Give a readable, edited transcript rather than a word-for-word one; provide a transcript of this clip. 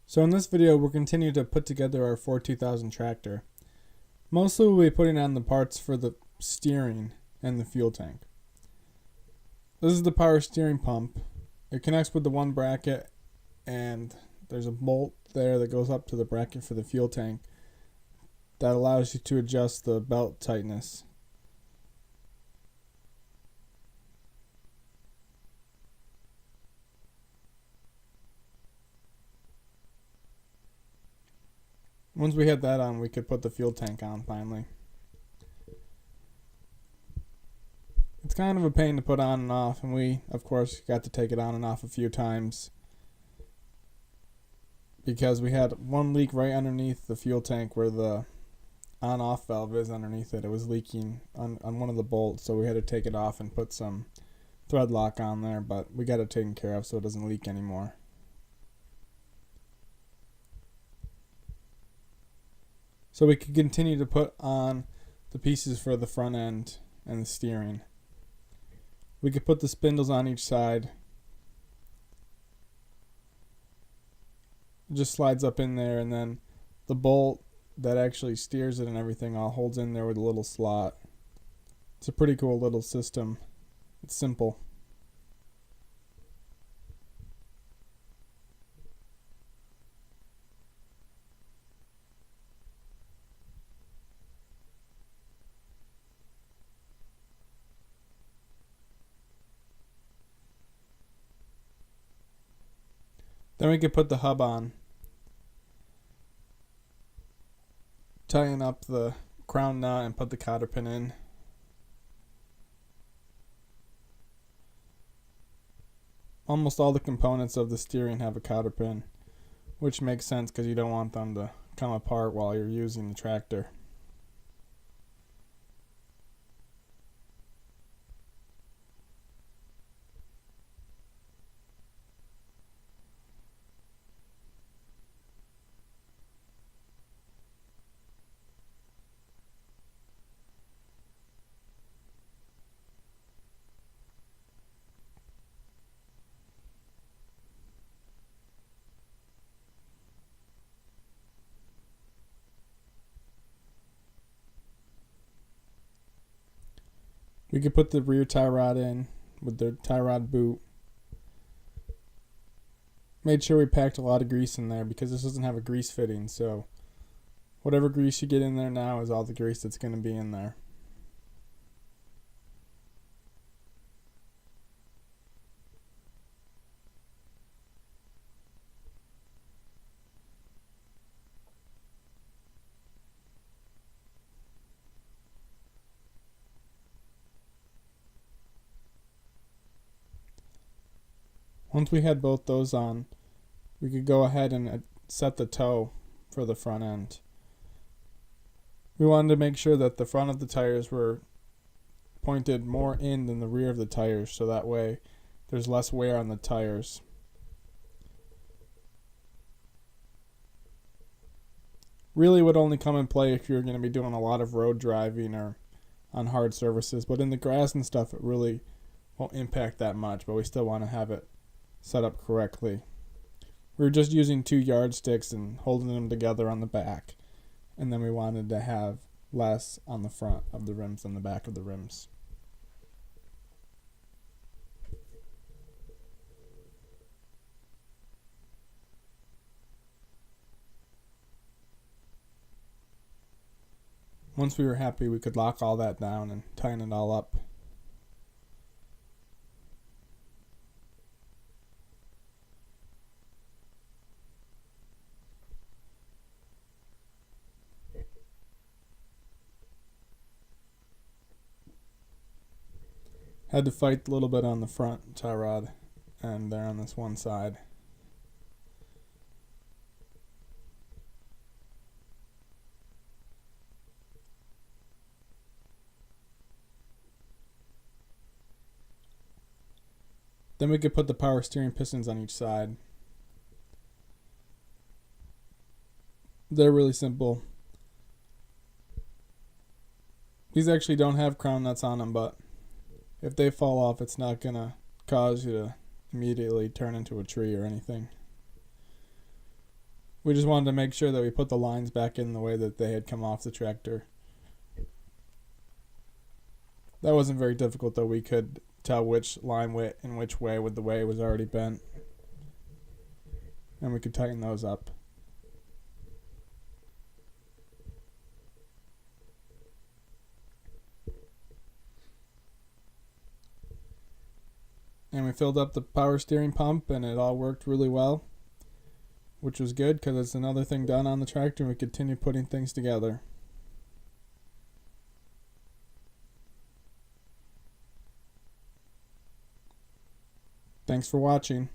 So in this video, we'll continue to put together our Ford 2000 tractor. Mostly we'll be putting on the parts for the steering and the fuel tank. This is the power steering pump. It connects with the one bracket, and there's a bolt there that goes up to the bracket for the fuel tank that allows you to adjust the belt tightness. Once we had that on, we could put the fuel tank on finally. It's kind of a pain to put on and off, and we, of course, got to take it on and off a few times because we had one leak right underneath the fuel tank where the on-off valve is underneath it. It was leaking on one of the bolts, so we had to take it off and put some thread lock on there, but we got it taken care of so it doesn't leak anymore. So we could continue to put on the pieces for the front end and the steering. We could put the spindles on each side. It just slides up in there, and then the bolt that actually steers it and everything all holds in there with a little slot. It's a pretty cool little system. It's simple. Then we could put the hub on, tighten up the crown nut and put the cotter pin in. Almost all the components of the steering have a cotter pin, which makes sense because you don't want them to come apart while you're using the tractor. We could put the rear tie rod in with the tie rod boot. Made sure we packed a lot of grease in there because this doesn't have a grease fitting, so whatever grease you get in there now is all the grease that's going to be in there. Once we had both those on, we could go ahead and set the toe for the front end. We wanted to make sure that the front of the tires were pointed more in than the rear of the tires, so that way there's less wear on the tires. Really would only come in play if you're going to be doing a lot of road driving or on hard surfaces, but in the grass and stuff it really won't impact that much, but we still want to have it set up correctly. We were just using 2 yardsticks and holding them together on the back, and then we wanted to have less on the front of the rims than the back of the rims. Once we were happy, we could lock all that down and tighten it all up. Had to fight a little bit on the front tie rod and there on this one side. Then we could put the power steering pistons on each side. They're really simple. These actually don't have crown nuts on them, but if they fall off, it's not going to cause you to immediately turn into a tree or anything. We just wanted to make sure that we put the lines back in the way that they had come off the tractor. That wasn't very difficult, though. We could tell which line went in which way with the way it was already bent. And we could tighten those up. And we filled up the power steering pump, and it all worked really well, which was good because it's another thing done on the tractor, and we continue putting things together. Thanks for watching.